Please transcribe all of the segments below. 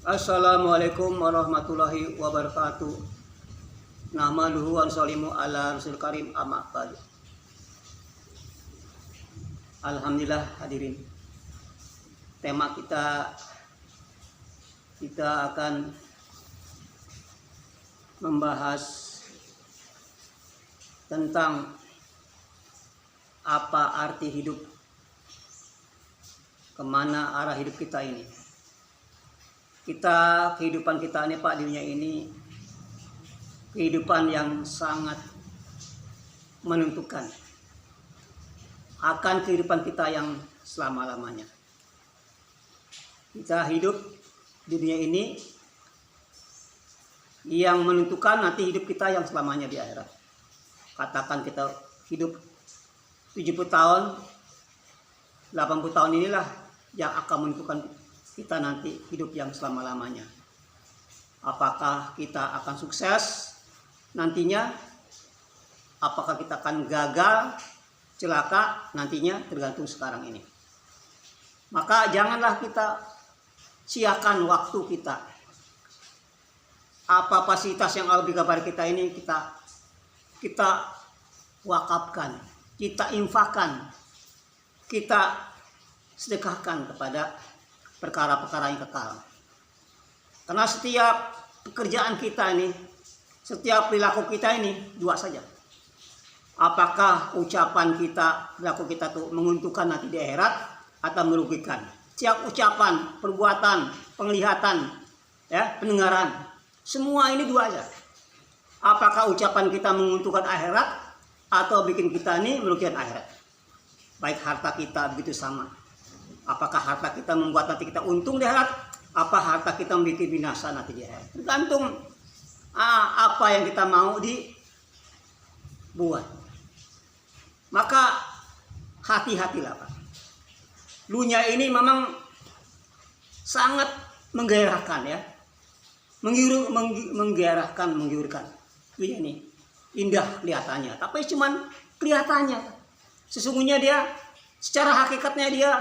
Assalamualaikum warahmatullahi wabarakatuh. Nahmaduhu wa nusallimu ala rasul karim amma ba'du. Alhamdulillah hadirin. Tema kita akan membahas tentang apa arti hidup, kemana arah hidup kita ini. Kehidupan kita ini Pak, di dunia ini kehidupan yang sangat menentukan akan kehidupan kita yang selama-lamanya. Kita hidup di dunia ini yang menentukan nanti hidup kita yang selamanya di akhirat. Katakan kita hidup 70 tahun, 80 tahun inilah yang akan menentukan kita nanti hidup yang selama-lamanya. Apakah kita akan sukses nantinya? Apakah kita akan gagal, celaka nantinya? Tergantung sekarang ini. Maka janganlah kita siakan waktu kita. Apa fasilitas yang Allah berikan kepada kita ini kita wakafkan, kita infakkan, kita sedekahkan kepada perkara-perkara yang kekal. Karena setiap pekerjaan kita ini, setiap perilaku kita ini dua saja. Apakah ucapan kita, perilaku kita tuh menguntungkan nanti di akhirat atau merugikan? Setiap ucapan, perbuatan, penglihatan, ya, pendengaran, semua ini dua aja. Apakah ucapan kita menguntungkan akhirat atau bikin kita ini merugikan akhirat? Baik harta kita begitu sama. Apakah harta kita membuat nanti kita untung di akhirat? Apa harta kita membuat binasa nanti di akhirat? Tergantung apa yang kita mau dibuat. Maka hati-hatilah Pak. Dunia ini memang sangat menggairahkan ya. Menggiurkan. Dunia ini indah kelihatannya, tapi cuman kelihatannya. Sesungguhnya dia secara hakikatnya dia,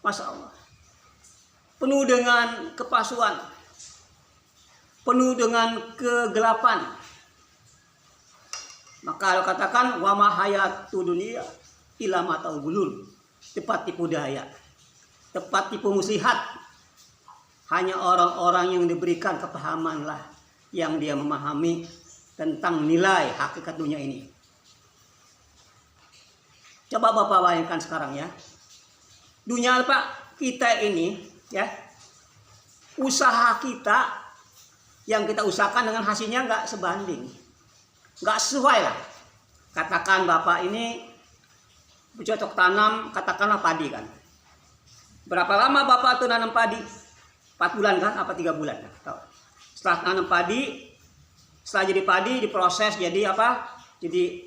Masya Allah, penuh dengan kepalsuan, penuh dengan kegelapan. Maka kalau katakan wa ma hayatu dunia illa mata'ul ghurur, tempat tipu daya, tempat tipu muslihat. Hanya orang-orang yang diberikan kepahaman lah yang dia memahami tentang nilai hakikat dunia ini. Coba Bapak bayangkan sekarang ya. Dunia Pak, kita ini ya, usaha kita yang kita usahakan dengan hasilnya nggak sebanding, nggak sesuai lah. Katakan Bapak ini bercocok tanam, katakanlah padi kan. Berapa lama Bapak tuh nanam padi? 4 bulan kan? Apa 3 bulan? Setelah nanam padi, setelah jadi padi diproses jadi apa? Jadi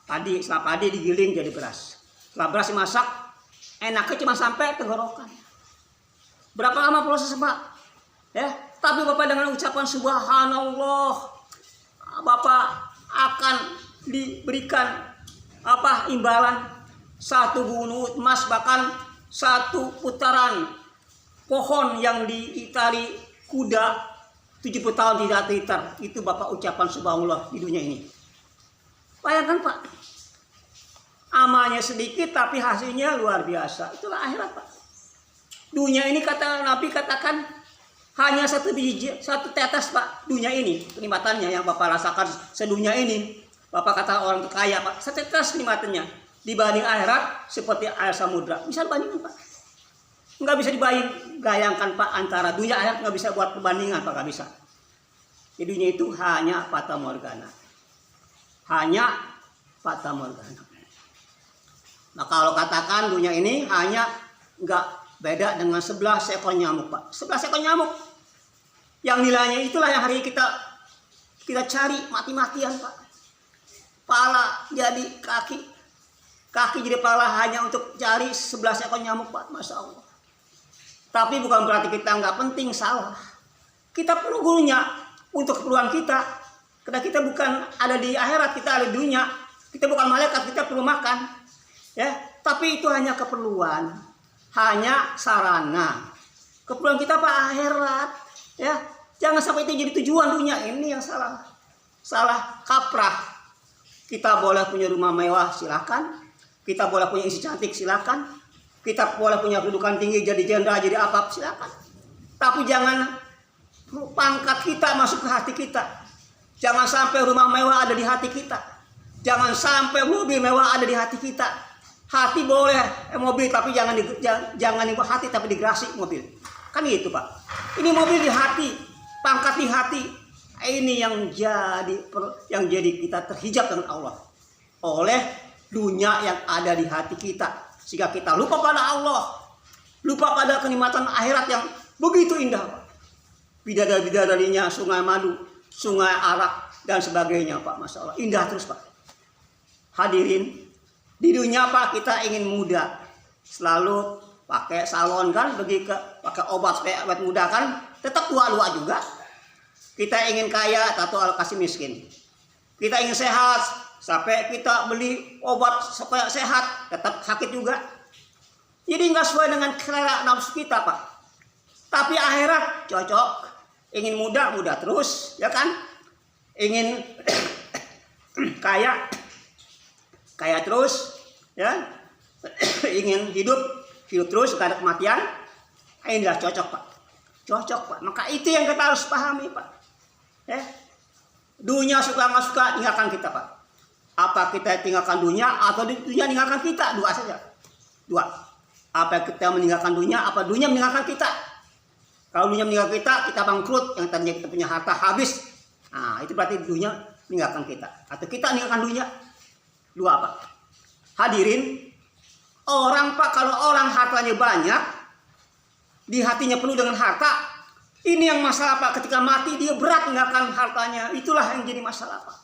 padi, setelah padi digiling jadi beras. Setelah beras dimasak, enaknya cuma sampai tenggorokan. Berapa lama proses Pak? Ya, tapi Bapak dengan ucapan subhanallah, Bapak akan diberikan imbalan 1 gunung emas, bahkan 1 putaran pohon yang diitari kuda 70 tahun tidak terhitar. Itu Bapak ucapan subhanallah di dunia ini. Bayangkan Pak, amalnya sedikit tapi hasilnya luar biasa. Itulah akhirat Pak. Dunia ini kata Nabi katakan hanya 1 biji, 1 tetes Pak. Dunia ini kenikmatannya yang Bapak rasakan sedunia ini. Bapak kata orang kaya Pak, 1 tetes kenikmatannya dibanding akhirat seperti air samudra. Bisa bandingkan Pak? Nggak bisa dibayangkan Pak, antara dunia akhirat nggak bisa buat perbandingan Pak, nggak bisa. Di dunia itu hanya fata morgana. Hanya fata morgana. Nah kalau katakan dunia ini hanya nggak beda dengan 11 ekor nyamuk Pak. 11 ekor nyamuk yang nilainya itulah yang hari kita cari mati-matian Pak. Pala jadi kaki, kaki jadi pala hanya untuk cari 11 ekor nyamuk Pak. Masya Allah. Tapi bukan berarti kita nggak penting, salah. Kita perlu gurunya untuk keperluan kita. Karena kita bukan ada di akhirat, kita ada di dunia. Kita bukan malaikat, kita perlu makan. Ya, tapi itu hanya keperluan, hanya sarana. Kepulang kita Pak akhirat. Ya, jangan sampai itu jadi tujuan dunia ini yang salah. Salah kaprah. Kita boleh punya rumah mewah silakan. Kita boleh punya istri cantik silakan. Kita boleh punya kedudukan tinggi jadi jenderal jadi apa silakan. Tapi jangan pangkat kita masuk ke hati kita. Jangan sampai rumah mewah ada di hati kita. Jangan sampai mobil mewah ada di hati kita. Hati boleh mobil tapi jangan di hati tapi di garasi mobil. Kan gitu Pak. Ini mobil di hati, pangkat di hati. Ini yang jadi kita terhijab dengan Allah oleh dunia yang ada di hati kita, sehingga kita lupa pada Allah, lupa pada kenikmatan akhirat yang begitu indah Pak. Bidadari-bidadarinya, sungai madu, sungai arak dan sebagainya Pak, masya Allah indah terus Pak. Hadirin, di dunia Pak kita ingin muda, selalu pakai salon kan, pakai obat supaya awet muda kan, tetap tua-tua juga. Kita ingin kaya, tato kasih miskin. Kita ingin sehat, sampai kita beli obat supaya sehat, tetap sakit juga. Jadi nggak sesuai dengan selera nafsu kita Pak. Tapi akhirat cocok. Ingin muda terus, ya kan? Ingin kaya terus, ya. Ingin hidup terus, gak ada kematian. Inilah cocok Pak. Cocok Pak. Maka itu yang kita harus pahami Pak. Dunia suka nggak suka tinggalkan kita Pak. Apa kita tinggalkan dunia atau dunia meninggalkan kita? Dua saja. Dua. Apa kita meninggalkan dunia, apa dunia meninggalkan kita? Kalau dunia meninggalkan kita bangkrut. Yang tadinya kita punya harta habis. Nah itu berarti dunia meninggalkan kita. Atau kita meninggalkan dunia. Dua Pak. Hadirin. Orang Pak, kalau orang hartanya banyak, di hatinya penuh dengan harta, ini yang masalah Pak. Ketika mati dia berat meninggalkan hartanya. Itulah yang jadi masalah Pak.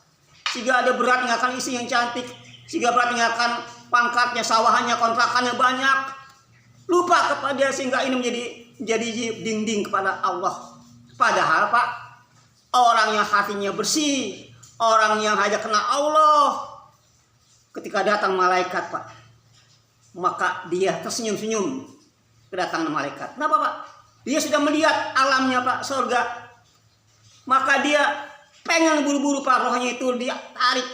Sehingga ada berat meninggalkan istri yang cantik, sehingga berat meninggalkan pangkatnya, sawahannya, kontrakannya banyak. Lupa kepada dia, sehingga ini menjadi dinding kepada Allah. Padahal Pak, orang yang hatinya bersih, orang yang hanya kena Allah, ketika datang malaikat Pak, maka dia tersenyum-senyum kedatangan malaikat. Kenapa Pak? Dia sudah melihat alamnya Pak, surga. Maka dia pengen buru-buru Pak, rohnya itu dia tarik.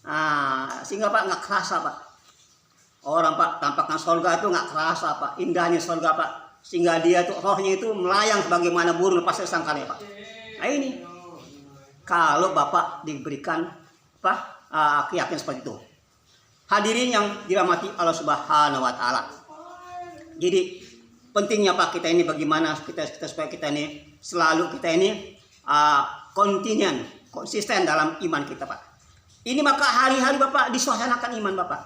Nah, sehingga Pak nggak kerasa Pak. Orang Pak tampakkan surga itu nggak kerasa Pak, indahnya surga Pak. Sehingga dia tuh rohnya itu melayang sebagaimana burung lepas dari sangkarnya Pak. Nah ini, kalau Bapak diberikan Pak keyakinan seperti itu. Hadirin yang dirahmati Allah Subhanahu wa taala. Jadi pentingnya Pak kita ini bagaimana kita supaya kita ini selalu konsisten dalam iman kita Pak. Ini maka hari-hari Bapak disuasanakan iman Bapak.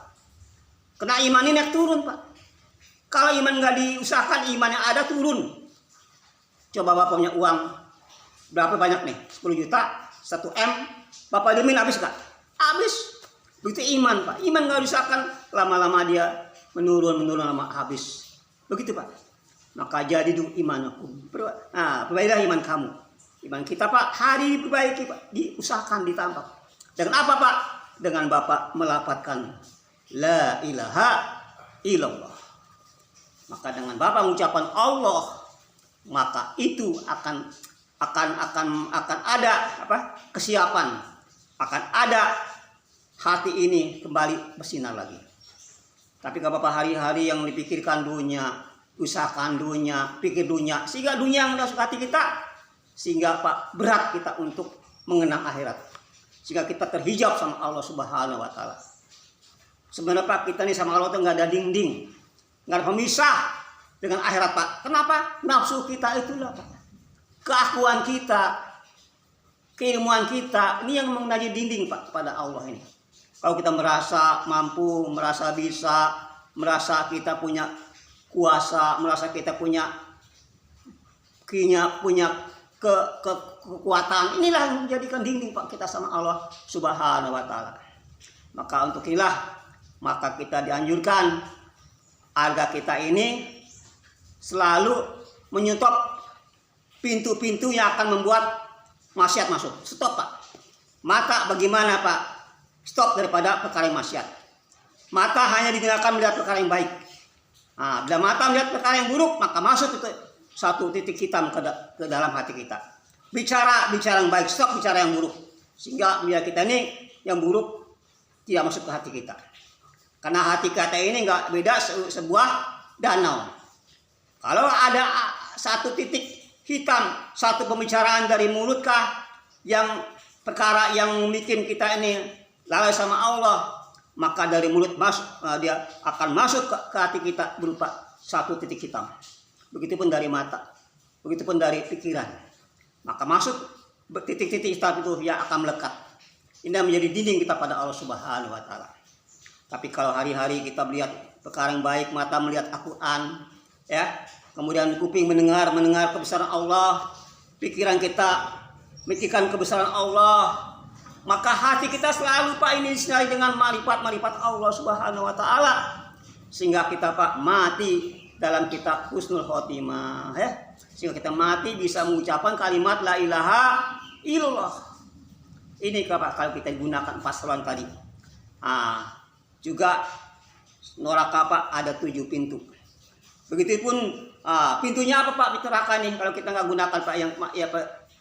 Kena iman ini naik turun Pak. Kalau iman nggak diusahakan, iman yang ada turun. Coba Bapak punya uang berapa banyak nih? 10 juta, 1 M. Bapak demin habis nggak? Habis. Begitu iman Pak. Iman nggak diusahakan, lama-lama dia menurun lama habis. Begitu Pak. Maka jadi imanku. Perbaikilah iman kamu. Iman kita Pak hari diperbaiki Pak. Diusahakan, ditambah. Dengan apa Pak? Dengan Bapak melafadzkan la ilaha illallah. Maka dengan Bapak mengucapkan Allah, maka itu akan ada kesiapan, akan ada hati ini kembali bersinar lagi. Tapi kalau Bapak hari-hari yang dipikirkan dunia, usahakan dunia, pikir dunia, sehingga dunia yang masuk hati kita, sehingga Pak berat kita untuk mengenang akhirat, sehingga kita terhijab sama Allah Subhanahu wa taala. Sebenarnya Pak kita ini sama Allah itu nggak ada dinding, nggak ada pemisah dengan akhirat Pak. Kenapa? Nafsu kita itulah Pak, keakuan kita, keilmuan kita, ini yang menjadi dinding Pak kepada Allah ini. Kalau kita merasa mampu, merasa bisa, merasa kita punya kuasa, merasa kita punya kekuatan, inilah yang menjadikan dinding Pak kita sama Allah Subhanahu wa taala. Maka untuk inilah maka kita dianjurkan agar kita ini selalu menyetop pintu-pintu yang akan membuat maksiat masuk. Stop Pak. Mata bagaimana Pak? Stop daripada perkara yang maksiat. Mata hanya digunakan melihat perkara yang baik. Nah, bila mata melihat perkara yang buruk, maka masuk itu satu titik hitam ke dalam hati kita. Bicara yang baik, stop bicara yang buruk. Sehingga biar kita ini yang buruk tidak masuk ke hati kita. Karena hati kita ini nggak beda sebuah danau. Kalau ada satu titik hitam, satu pembicaraan dari mulut kah yang perkara yang bikin kita ini lalai sama Allah, maka dari mulut dia akan masuk ke hati kita berupa satu titik hitam. Begitupun dari mata, begitupun dari pikiran. Maka masuk titik-titik hitam itu yang akan melekat. Ini menjadi dinding kita pada Allah Subhanahu wa taala. Tapi kalau hari-hari kita melihat perkara yang baik, mata melihat Al-Qur'an, ya, kemudian kuping mendengar kebesaran Allah, pikiran kita memikirkan kebesaran Allah, maka hati kita selalu Pak ini disinari dengan marifat Allah Subhanahu wa taala, sehingga kita Pak mati dalam kitab husnul khotimah, ya. Sehingga kita mati bisa mengucapkan kalimat la ilaha illallah. Ini Pak kalau kita gunakan pasaran tadi. Juga neraka Pak ada 7 pintu. Begitupun pintunya apa Pak neraka nih kalau kita nggak gunakan Pak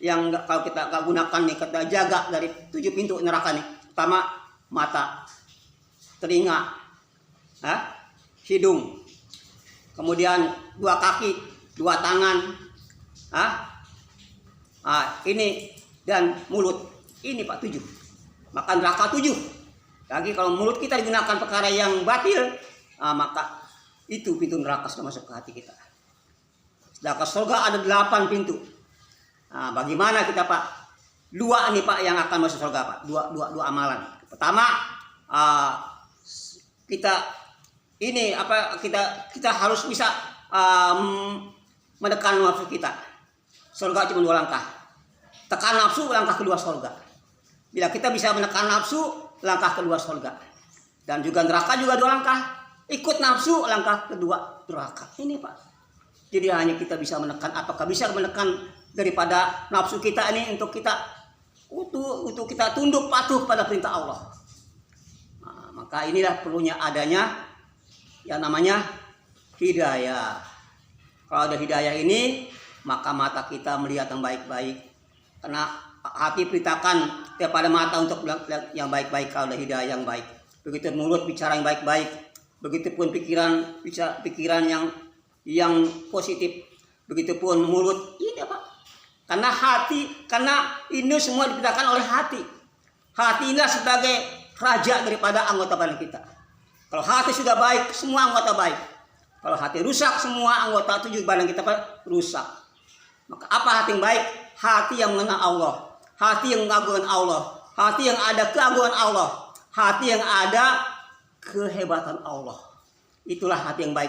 yang kalau kita nggak gunakan nih, kita jaga dari 7 pintu neraka nih. Pertama mata, telinga, hidung, kemudian 2 kaki, 2 tangan, ini dan mulut. Ini Pak 7. Maka neraka 7. Lagi kalau mulut kita digunakan perkara yang batil, maka itu pintu neraka sudah masuk ke hati kita. Sedangkan surga ada 8 pintu. Bagaimana kita Pak? 2 nih Pak yang akan masuk surga Pak. Dua amalan. Pertama, kita harus bisa menekan nafsu kita. Surga cuma 2 langkah. Tekan nafsu, langkah kedua surga. Bila kita bisa menekan nafsu, langkah kedua surga. Dan juga neraka juga 2 langkah. Ikut nafsu, langkah kedua neraka. Ini Pak. Jadi hanya kita bisa menekan, apakah bisa menekan daripada nafsu kita ini untuk kita tunduk patuh pada perintah Allah. Maka inilah perlunya adanya yang namanya hidayah. Kalau ada hidayah ini, maka mata kita melihat yang baik-baik. Karena hati perintahkan kepada mata untuk melihat yang baik-baik kalau ada hidayah yang baik. Begitu mulut bicara yang baik-baik. Begitupun pikiran yang positif. Begitupun mulut. Ini apa? Karena ini semua diperintahkan oleh hati. Hati inilah sebagai raja daripada anggota badan kita. Kalau hati sudah baik, semua anggota baik. Kalau hati rusak, semua anggota 7 badan kita rusak. Maka apa hati yang baik? Hati yang mengenal Allah, hati yang mengagungkan Allah, hati yang ada keagungan Allah, hati yang ada kehebatan Allah. Itulah hati yang baik.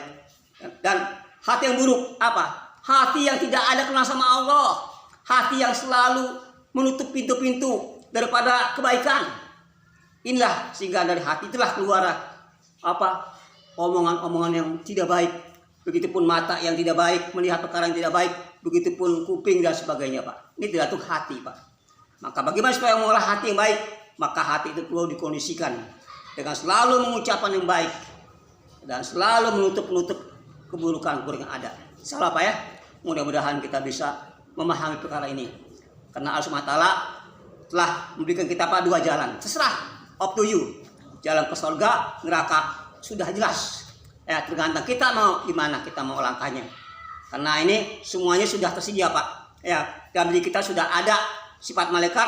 Dan hati yang buruk apa? Hati yang tidak ada kenal sama Allah, hati yang selalu menutup pintu-pintu daripada kebaikan. Inilah sehingga dari hati itulah keluar omongan-omongan yang tidak baik. Begitupun mata yang tidak baik melihat perkara yang tidak baik, begitupun kuping dan sebagainya Pak. Ini tergantung hati Pak. Maka bagaimana supaya mengolah hati yang baik? Maka hati itu perlu dikondisikan dengan selalu mengucapkan yang baik dan selalu menutup keburukan yang ada. Salah Pak ya. Mudah-mudahan kita bisa memahami perkara ini. Karena Allah SWT telah memberikan kita Pak 2 jalan. Terserah, up to you. Jalan ke surga, neraka sudah jelas. Ya, tergantung kita mau di mana kita mau langkahnya. Karena ini semuanya sudah tersedia Pak. Ya, dalam diri kita sudah ada sifat malaikat,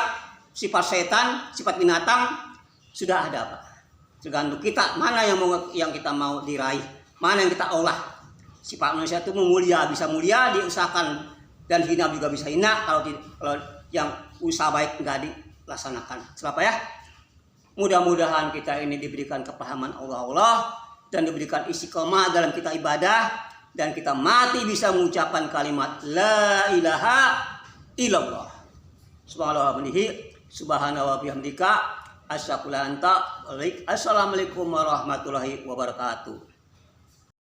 sifat setan, sifat binatang sudah ada Pak. Tergantung kita mana yang kita mau diraih, mana yang kita olah. Sifat manusia itu mulia, bisa mulia diusahakan, dan hina juga bisa hina kalau yang usaha baik enggak dilaksanakan. Kenapa ya? Mudah-mudahan kita ini diberikan kepahaman Allah dan diberikan istiqomah dalam kita ibadah, dan kita mati bisa mengucapkan kalimat la ilaha illallah. Subhanahu wa bihamdika asyhadu an la ilaha illa anta. Assalamualaikum warahmatullahi wabarakatuh.